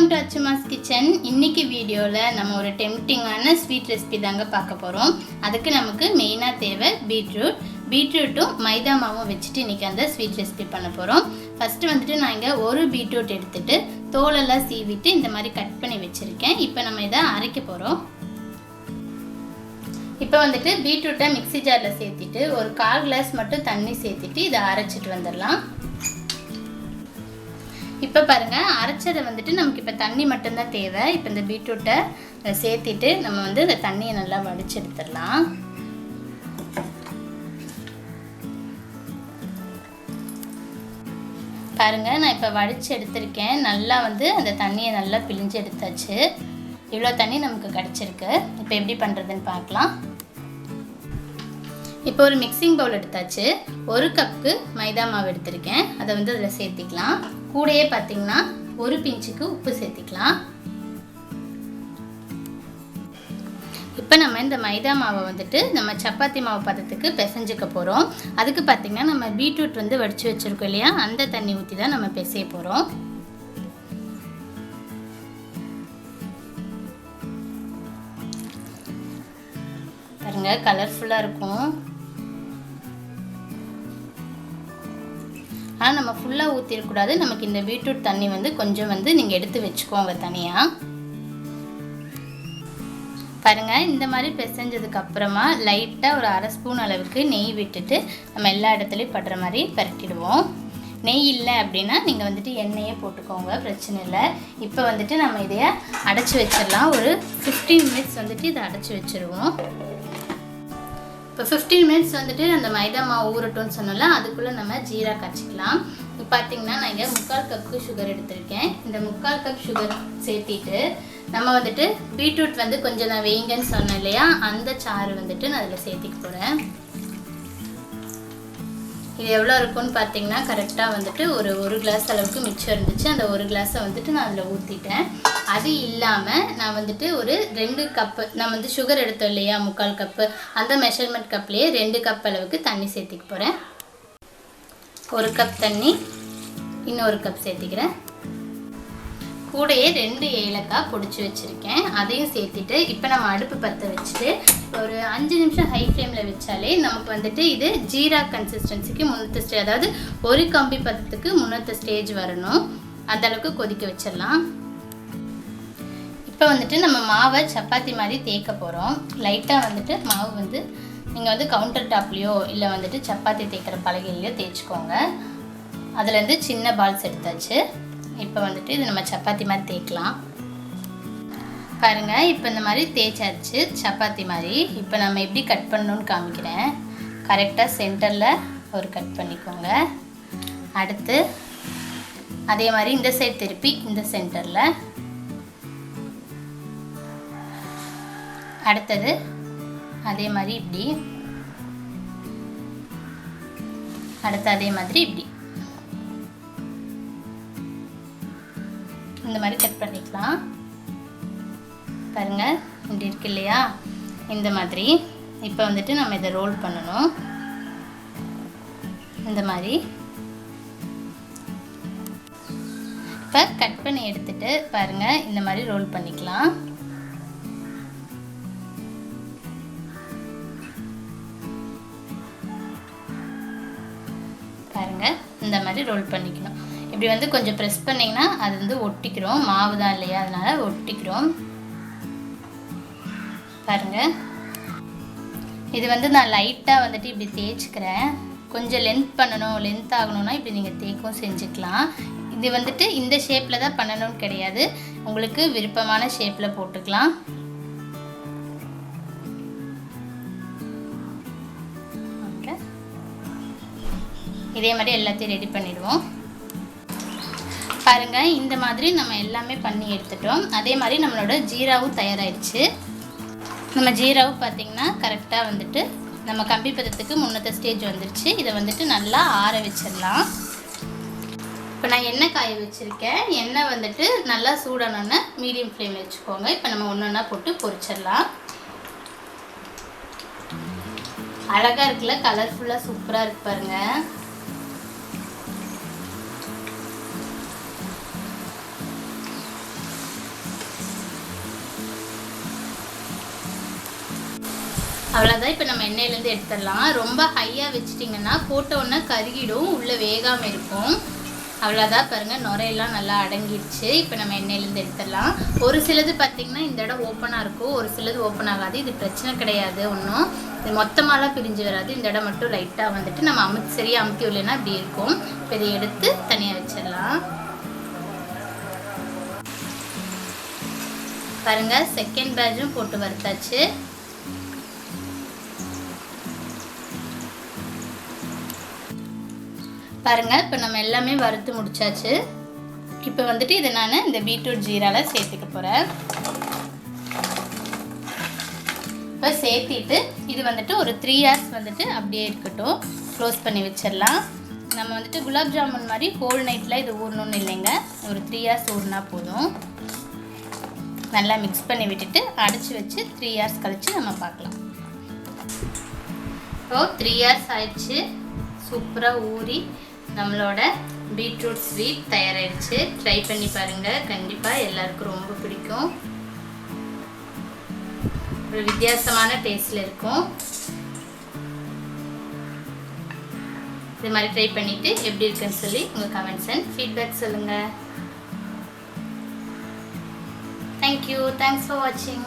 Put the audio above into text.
Welcome to Achuma's kitchen. இன்னைக்கு வீடியோவில் நம்ம ஒரு டெம்ப்டிங்கான ஸ்வீட் ரெசிபி தாங்க பார்க்க போகிறோம். அதுக்கு நமக்கு மெயினாக தேவை பீட்ரூட்டும் மைதா மாவும் வச்சுட்டு இன்றைக்கி அந்த ஸ்வீட் ரெசிபி பண்ண போகிறோம். ஃபஸ்ட்டு வந்துட்டு நான் இங்கே ஒரு பீட்ரூட் எடுத்துகிட்டு தோலெல்லாம் சீவிட்டு இந்த மாதிரி கட் பண்ணி வச்சுருக்கேன். இப்போ நம்ம இதை அரைக்க போகிறோம். இப்போ வந்துட்டு பீட்ரூட்டை மிக்ஸி ஜாரில் சேர்த்திட்டு ஒரு 1/4 கிளாஸ் மட்டும் தண்ணி சேர்த்துட்டு இதை அரைச்சிட்டு வந்துடலாம். இப்போ பாருங்கள், அரைச்சதை வந்துட்டு நமக்கு இப்போ தண்ணி மட்டும்தான் தேவை. இப்போ இந்த பீட்ரூட்டை சேர்த்திட்டு நம்ம வந்து இந்த தண்ணியை நல்லா வடிச்சு எடுத்துடலாம். பாருங்கள், நான் இப்போ வடித்து எடுத்திருக்கேன். நல்லா வந்து அந்த தண்ணியை நல்லா பிழிஞ்சு எடுத்தாச்சு. இவ்வளோ தண்ணி நமக்கு கிடச்சிருக்கு. இப்போ எப்படி பண்ணுறதுன்னு பார்க்கலாம். இப்போ ஒரு மிக்சிங் பவுல் எடுத்தாச்சு. 1 கப்பு மைதா மாவு எடுத்திருக்கேன். அதை வந்து அதில் சேர்த்திக்கலாம். கூடையே பார்த்திங்கன்னா 1 பிஞ்சுக்கு உப்பு சேர்த்திக்கலாம். இப்போ நம்ம இந்த மைதா மாவை வந்துட்டு நம்ம சப்பாத்தி மாவு பதத்துக்கு பிசைஞ்சிக்க போகிறோம். அதுக்கு பார்த்திங்கன்னா நம்ம பீட்ரூட் வந்து வடித்து வச்சுருக்கோம் இல்லையா, அந்த தண்ணி ஊற்றி தான் நம்ம பிசைய போகிறோம். பாருங்கள், கலர்ஃபுல்லாக இருக்கும். ஆனால் நம்ம ஃபுல்லாக ஊற்றிடக்கூடாது. நமக்கு இந்த பீட்ரூட் தண்ணி வந்து கொஞ்சம் வந்து நீங்கள் எடுத்து வச்சுக்கோங்க தனியாக. பாருங்கள், இந்த மாதிரி பிசைஞ்சதுக்கு அப்புறமா லைட்டாக ஒரு 1/2 ஸ்பூன் அளவுக்கு நெய் விட்டுட்டு நம்ம எல்லா இடத்துலையும் படுற மாதிரி பரட்டிடுவோம். நெய் இல்லை அப்படின்னா நீங்கள் வந்துட்டு எண்ணெயே போட்டுக்கோங்க, பிரச்சனை இல்லை. இப்போ வந்துட்டு நம்ம இதையை அடைச்சி வச்சிடலாம். ஒரு 15 மினிட்ஸ் வந்துட்டு இதை அடைச்சி வச்சுருவோம். இப்போ 15 மினிட்ஸ் வந்துட்டு அந்த மைதா மாவு ஊறட்டும்னு சொன்னோம்ல, அதுக்குள்ளே நம்ம ஜீரா காய்ச்சிக்கலாம். இப்போ பார்த்தீங்கன்னா நான் இங்கே 3/4 கப்பு சுகர் எடுத்திருக்கேன். இந்த 3/4 கப் சுகர் சேர்த்திட்டு நம்ம வந்துட்டு பீட்ரூட் வந்து கொஞ்சம் நான் வெயிங்கன்னு சொன்னேன் இல்லையா, அந்த சாறு வந்துட்டு நான் அதில் சேர்த்திக்க போகிறேன். இது எவ்வளோ இருக்குன்னு பார்த்தீங்கன்னா கரெக்டாக வந்துட்டு ஒரு கிளாஸ் அளவுக்கு மிச்சம் இருந்துச்சு. அந்த 1 கிளாஸை வந்துட்டு நான் அதில் ஊற்றிட்டேன். அது இல்லாமல் நான் வந்துட்டு ஒரு 2 கப்பு நான் வந்து சுகர் எடுத்தோம் இல்லையா, 3/4 கப்பு, அந்த மெஷர்மெண்ட் கப்லேயே 2 கப் அளவுக்கு தண்ணி சேர்த்திக்க போகிறேன். 1 கப் தண்ணி, இன்னொரு கப் சேர்த்திக்கிறேன். கூடையே 2 ஏலக்காய் பொடிச்சு வச்சுருக்கேன், அதையும் சேர்த்துட்டு இப்போ நம்ம அடுப்பு பற்ற வச்சுட்டு ஒரு 5 நிமிஷம் ஹை ஃப்ளேமில் வச்சாலே நமக்கு வந்துட்டு இது ஜீரா கன்சிஸ்டன்சிக்கு முன்னத்த ஸ்டேஜ், அதாவது ஒரு கம்பி பதத்துக்கு முன்னத்த ஸ்டேஜ் வரணும். அந்தளவுக்கு கொதிக்க வச்சிடலாம். இப்போ வந்துட்டு நம்ம மாவை சப்பாத்தி மாதிரி தேய்க்க போகிறோம். லைட்டாக வந்துட்டு மாவு வந்து நீங்கள் வந்து கவுண்டர் டாப்லேயோ இல்லை வந்துட்டு சப்பாத்தி தேய்க்கிற பலகையிலையோ தேய்ச்சிக்கோங்க. அதுலேருந்து சின்ன பால்ஸ் எடுத்தாச்சு. இப்போ வந்துட்டு இது நம்ம சப்பாத்தி மாதிரி தேய்க்கலாம். பாருங்கள், இப்போ இந்த மாதிரி தேய்ச்சாச்சு சப்பாத்தி மாதிரி. இப்போ நம்ம எப்படி கட் பண்ணணும்னு காமிக்கிறேன். கரெக்டாக சென்டரில் ஒரு கட் பண்ணிக்கோங்க. அடுத்து அதே மாதிரி இந்த சைடு திருப்பி இந்த சென்டரில், அடுத்தது அதே மாதிரி இப்படி, அடுத்து அதே மாதிரி இப்படி, இந்த மாதிரி கட் பண்ணிக்கலாம். பாருங்கள், இப்படி இருக்கு இல்லையா, இந்த மாதிரி. இப்போ வந்துட்டு நம்ம இதை ரோல் பண்ணணும். இந்த மாதிரி இப்போ கட் பண்ணி எடுத்துட்டு பாருங்கள், இந்த மாதிரி ரோல் பண்ணிக்கலாம். பாருங்கள், இந்த மாதிரி ரோல் பண்ணிக்கணும். இப்படி வந்து கொஞ்சம் ப்ரெஸ் பண்ணிங்கன்னா அது வந்து ஒட்டிக்கிறோம். மாவு தான் இல்லையா, அதனால் ஒட்டிக்கிறோம். பாருங்கள், இது வந்து நான் லைட்டாக வந்துட்டு இப்படி தேய்ச்சிக்கிறேன். கொஞ்சம் லென்த் பண்ணணும், லென்த் ஆகணும்னா இப்படி நீங்கள் தேய்க்கவும் செஞ்சுக்கலாம். இது வந்துட்டு இந்த ஷேப்பில் தான் பண்ணணும்னு கிடையாது, உங்களுக்கு விருப்பமான ஷேப்பில் போட்டுக்கலாம். ஓகே, இதே மாதிரி எல்லாத்தையும் ரெடி பண்ணிடுவோம். பாருங்கள், இந்த மாதிரி நம்ம எல்லாமே பண்ணி எடுத்துட்டோம். அதே மாதிரி நம்மளோட ஜீராவும் தயாராகிடுச்சு. நம்ம ஜீராவும் பார்த்திங்கன்னா கரெக்டாக வந்துட்டு நம்ம கம்பி பதத்துக்கு முன்னத்த ஸ்டேஜ் வந்துடுச்சு. இதை வந்துட்டு நல்லா ஆற வச்சிடலாம். இப்போ நான் எண்ணெய் காய வச்சுருக்கேன். எண்ணெய் வந்துட்டு நல்லா சூடானோன்னு மீடியம் ஃப்ளேமில் வச்சுக்கோங்க. இப்போ நம்ம ஒன்றா போட்டு பொரிச்சிடலாம். அழகாக இருக்குல்ல, கலர்ஃபுல்லாக சூப்பராக இருக்கு பாருங்கள். அவ்வளோதான். இப்போ நம்ம எண்ணெயிலேருந்து எடுத்துடலாம். ரொம்ப ஹையாக வச்சிட்டிங்கன்னா போட்ட உடனே கருகிடும், உள்ளே வேகாமல் இருக்கும். அவ்வளோதான் பாருங்கள், நுரையெல்லாம் நல்லா அடங்கிடுச்சு. இப்போ நம்ம எண்ணெயிலேருந்து எடுத்துடலாம். ஒரு சிலது பார்த்திங்கன்னா இந்த இடம் ஓப்பனாக இருக்கும், ஒரு சிலது ஓப்பன் ஆகாது. இது பிரச்சனை கிடையாது ஒன்றும், இது மொத்தமாலாம் பிரிஞ்சு வராது. இந்த இடம் மட்டும் லைட்டாக வந்துட்டு நம்ம சரியாக அமுத்தி விடலைன்னா இப்படி இருக்கும். இப்போ இதை எடுத்து தனியாக வச்சிடலாம். பாருங்கள், செகண்ட் பேட்சும் போட்டு வறுத்தாச்சு. பாருங்கள், இப்போ நம்ம எல்லாமே வறுத்து முடிச்சாச்சு. இப்போ வந்துட்டு இதை நான் இந்த பீட்ரூட் ஜீராவில் சேர்த்துக்க போகிறேன். இப்போ சேர்த்திட்டு இது வந்துட்டு ஒரு 3 hours வந்துட்டு அப்படியே இருக்கட்டும், க்ளோஸ் பண்ணி வச்சிடலாம். நம்ம வந்துட்டு குலாப் ஜாமுன் மாதிரி ஹோல் நைட்டில் இது ஊறணும்னு இல்லைங்க, ஒரு 3 hours ஊறினா போதும். நல்லா மிக்ஸ் பண்ணி விட்டுட்டு அடைச்சி வச்சு 3 hours கழித்து நம்ம பார்க்கலாம். இப்போ 3 hours ஆயிடுச்சு. சூப்பராக ஊறி நம்மளோட பீட்ரூட் ஸ்வீட் தயாராகிடுச்சு. ட்ரை பண்ணி பாருங்கள், கண்டிப்பாக எல்லாருக்கும் ரொம்ப பிடிக்கும். ஒரு வித்தியாசமான டேஸ்ட்டில் இருக்கும். இது மாதிரி ட்ரை பண்ணிவிட்டு எப்படி இருக்குன்னு சொல்லி உங்கள் கமெண்ட்ஸ் அண்ட் ஃபீட்பேக் சொல்லுங்கள். தேங்க்யூ, தேங்க்ஸ் ஃபார் வாட்சிங்.